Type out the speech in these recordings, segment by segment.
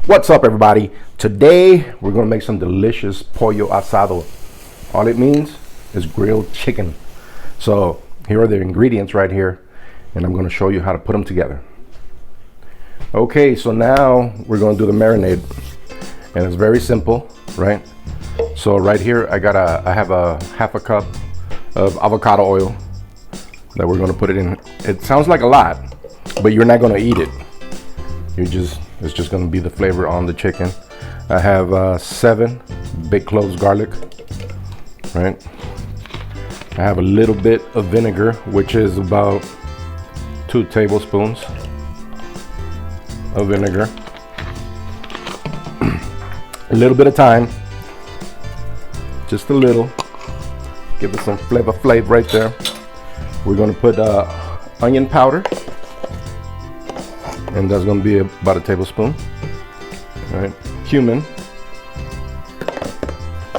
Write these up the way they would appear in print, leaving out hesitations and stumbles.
What's up, everybody? Today we're gonna make some delicious pollo asado. All it means is grilled chicken. So here are the ingredients right here, and I'm gonna show you how to put them together. Okay, so now we're gonna do the marinade, and it's very simple, right? So right here I have a half a cup of avocado oil that we're gonna put it in. It sounds like a lot, but you're not gonna eat it. It's just gonna be the flavor on the chicken. I have 7 big cloves garlic, right? I have a little bit of vinegar, which is about 2 tablespoons of vinegar. A little bit of thyme, just a little. Give it some flavor right there. We're gonna put onion powder, and that's going to be about a tablespoon. All right, cumin.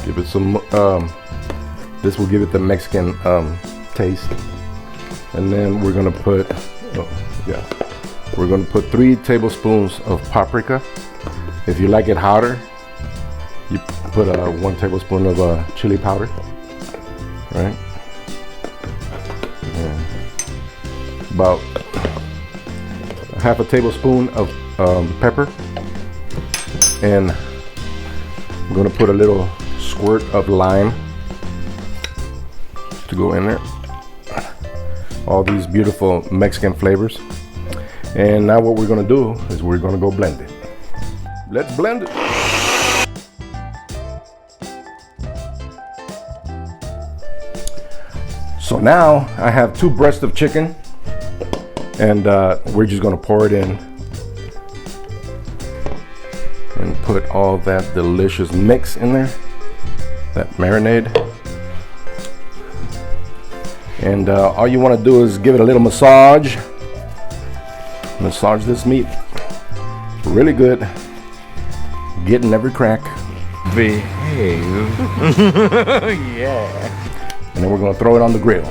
Give it some. This will give it the Mexican taste. And then we're going to put, we're going to put 3 tablespoons of paprika. If you like it hotter, you put 1 tablespoon of chili powder. Right. And about half a tablespoon of pepper, and I'm going to put a little squirt of lime to go in there. All these beautiful Mexican flavors. And now what we're going to do is we're going to go blend it. Let's blend it. So now I have 2 breasts of chicken, and we're just gonna pour it in and put all that delicious mix in there, that marinade. And all you want to do is give it a little massage this meat really good, getting every crack. Behave. Yeah. And then we're gonna throw it on the grill.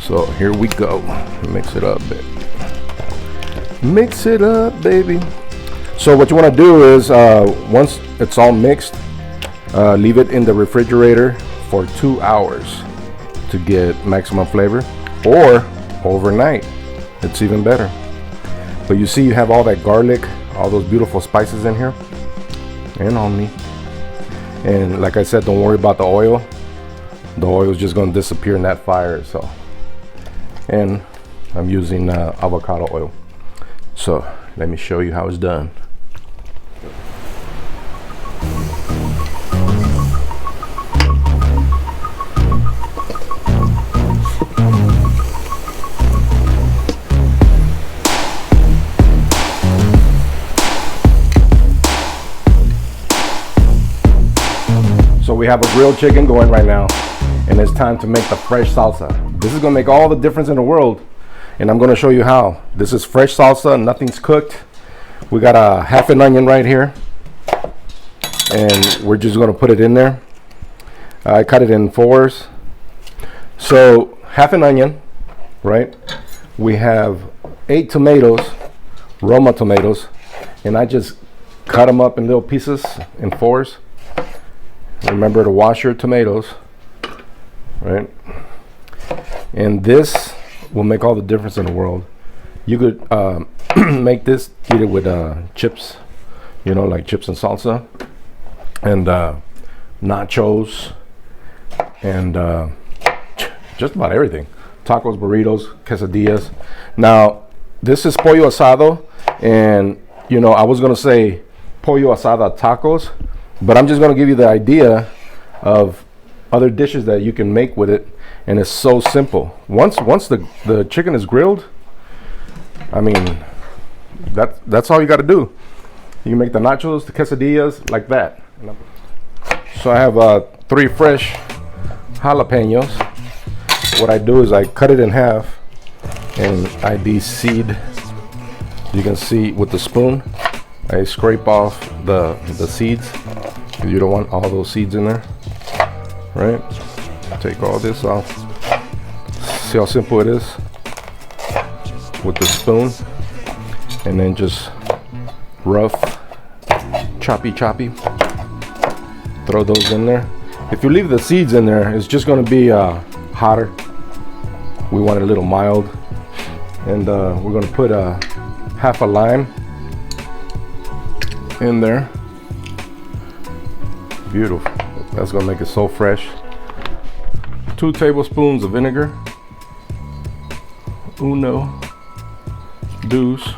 So here we go. Mix it up, baby. Mix it up, baby. So what you want to do is once it's all mixed, leave it in the refrigerator for 2 hours to get maximum flavor, or overnight. It's even better. But you see, you have all that garlic, all those beautiful spices in here, and on me. And like I said, don't worry about the oil. The oil is just going to disappear in that fire. So. And I'm using avocado oil. So let me show you how it's done. So we have a grilled chicken going right now, and it's time to make the fresh salsa. This is gonna make all the difference in the world, and I'm gonna show you how. This is fresh salsa, nothing's cooked. We got a half an onion right here, and we're just gonna put it in there. I cut it in 4s. So half an onion, right? We have 8 tomatoes, Roma tomatoes, and I just cut them up in little pieces in 4s. Remember to wash your tomatoes, right? And this will make all the difference in the world. You could make this, eat it with chips, you know, like chips and salsa, and nachos, and just about everything. Tacos, burritos, quesadillas. Now, this is pollo asado, and you know, I was gonna say pollo asada tacos, but I'm just gonna give you the idea of other dishes that you can make with it, and it's so simple. Once the chicken is grilled, I mean, that's all you got to do. You can make the nachos, the quesadillas, like that. So I have 3 fresh jalapenos. What I do is I cut it in half, and I de-seed. You can see with the spoon, I scrape off the seeds. You don't want all those seeds in there, right? Take all this off. See how simple it is with the spoon, and then just rough, choppy. Throw those in there. If you leave the seeds in there, it's just going to be hotter. We want it a little mild, and we're going to put half a lime in there. Beautiful. That's going to make it so fresh. 2 tablespoons of vinegar. Uno, dos.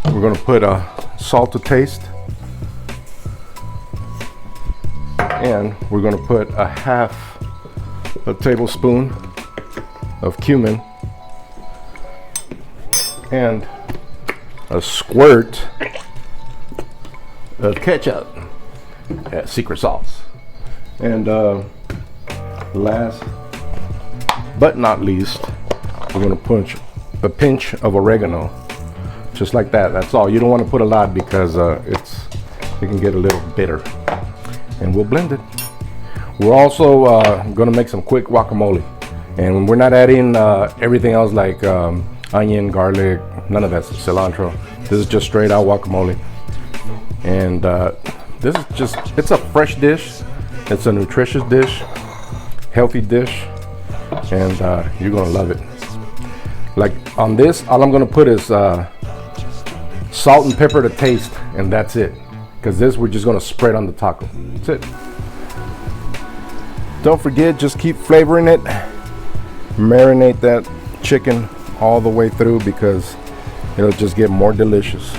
We're going to put salt to taste, and we're going to put a half a tablespoon of cumin and a squirt of ketchup, secret sauce, and last but not least, we're going to put a pinch of oregano, just like that. That's all. You don't want to put a lot because it can get a little bitter. And we'll blend it. We're also going to make some quick guacamole, and we're not adding everything else like onion, garlic, none of that, cilantro. This is just straight out guacamole. And this is just, it's a fresh dish. It's a nutritious dish, healthy dish, and you're gonna love it. Like on this, all I'm gonna put is salt and pepper to taste, and that's it. Because this we're just gonna spread on the taco. That's it. Don't forget, just keep flavoring it. Marinate that chicken all the way through because it'll just get more delicious.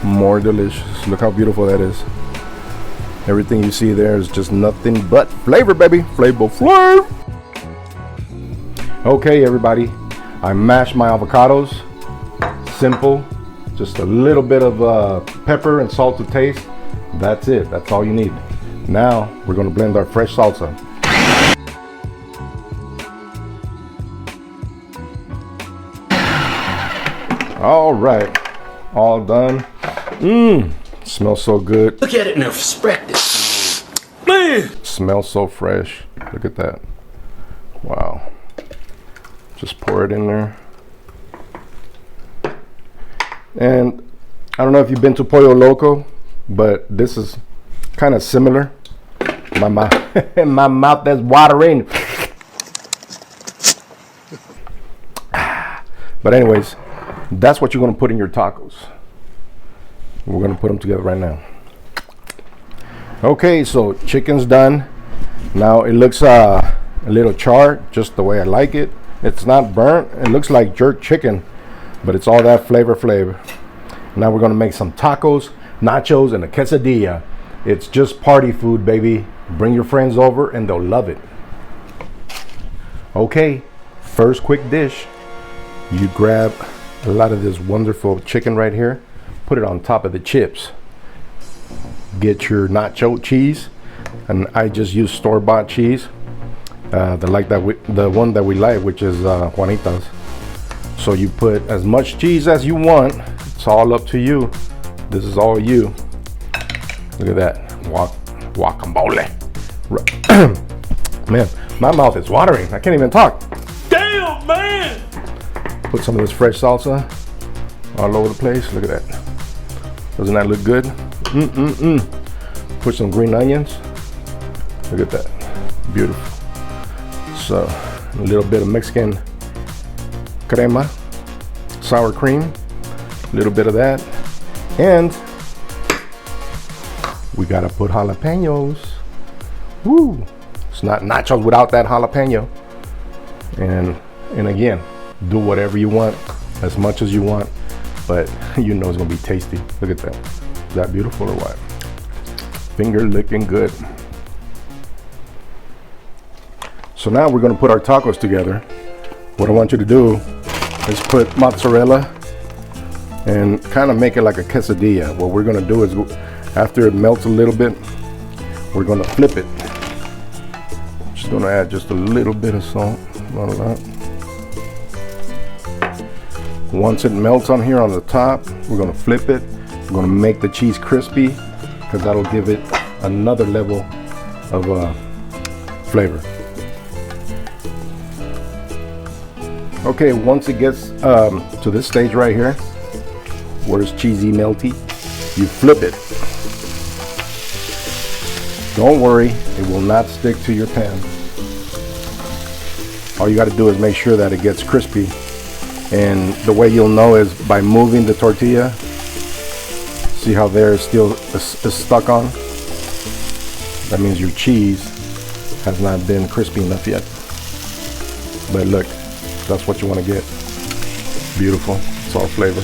More delicious. Look how beautiful that is. Everything you see there is just nothing but flavor, baby. Flavor. Okay, everybody. I mashed my avocados. Simple. Just a little bit of pepper and salt to taste. That's it. That's all you need. Now we're going to blend our fresh salsa. All right. All done. Smells so good. Look at it in perspective. Man! Smells so fresh. Look at that. Wow. Just pour it in there. And I don't know if you've been to Pollo Loco, but this is kind of similar. My mouth is watering. But anyways, that's what you're going to put in your tacos. We're going to put them together right now. Okay, so chicken's done. Now it looks a little charred, just the way I like it. It's not burnt. It looks like jerk chicken, but it's all that flavor. Now we're going to make some tacos, nachos, and a quesadilla. It's just party food, baby. Bring your friends over and they'll love it. Okay, first quick dish. You grab a lot of this wonderful chicken right here. Put it on top of the chips. Get your nacho cheese, and I just use store-bought cheese. The one that we like, which is Juanita's. So you put as much cheese as you want. It's all up to you. This is all you. Look at that guacamole. Man, my mouth is watering. I can't even talk. Damn, man! Put some of this fresh salsa all over the place. Look at that. Doesn't that look good? Put some green onions. Look at that. Beautiful. So a little bit of Mexican crema, sour cream, a little bit of that, and we gotta put jalapenos. Woo! It's not nachos without that jalapeno. And again, do whatever you want, as much as you want, but you know it's gonna be tasty. Look at that. Is that beautiful or what? Finger licking good. So now we're gonna put our tacos together. What I want you to do is put mozzarella and kind of make it like a quesadilla. What we're gonna do is, after it melts a little bit, we're gonna flip it. Just gonna add just a little bit of salt, not a lot. Once it melts on here on the top, we're gonna flip it. We're gonna make the cheese crispy because that'll give it another level of flavor. Okay, once it gets to this stage right here, where it's cheesy melty, you flip it. Don't worry, it will not stick to your pan. All you got to do is make sure that it gets crispy. And the way you'll know is by moving the tortilla. See how there is still is stuck on? That means your cheese has not been crispy enough yet. But look, that's what you want to get. Beautiful. It's all flavor.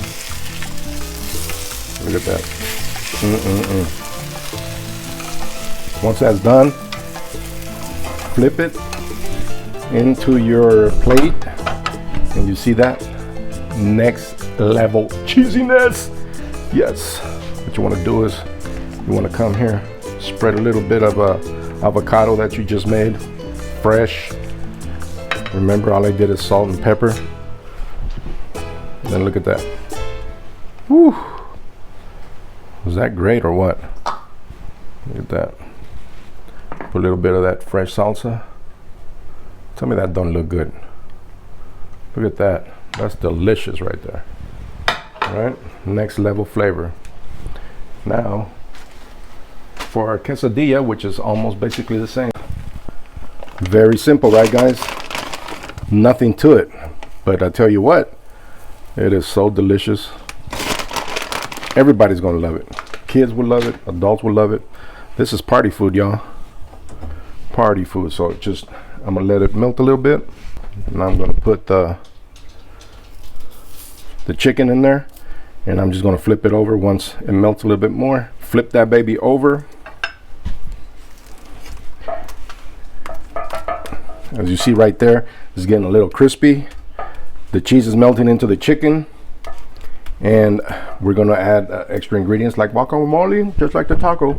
Look at that. Once that's done, flip it into your plate, and you see that next level cheesiness. Yes. What you want to do is you want to come here, spread a little bit of avocado that you just made, fresh. Remember, all I did is salt and pepper. Then look at that. Woo! Was that great or what? Look at that. Put a little bit of that fresh salsa. Tell me that don't look good. Look at that. That's delicious right there. All right, next level flavor. Now, for our quesadilla, which is almost basically the same. Very simple, right, guys? Nothing to it. But I tell you what, it is so delicious. Everybody's gonna love it. Kids will love it. Adults will love it. This is party food, y'all. Party food. So just, I'm gonna let it melt a little bit. And I'm gonna put the chicken in there. And I'm just gonna flip it over once it melts a little bit more. Flip that baby over. As you see right there, it's getting a little crispy. The cheese is melting into the chicken. And we're gonna add extra ingredients like guacamole, just like the taco.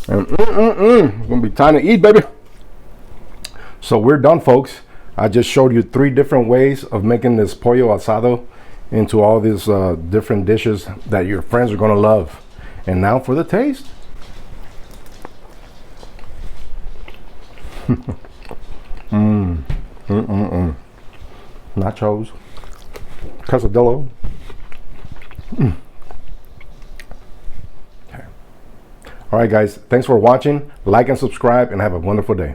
And it's gonna be time to eat, baby. So we're done, folks. I just showed you 3 different ways of making this pollo asado into all these different dishes that your friends are gonna love. And now for the taste. Nachos, quesadillas. Okay. All right, guys. Thanks for watching. Like and subscribe, and have a wonderful day.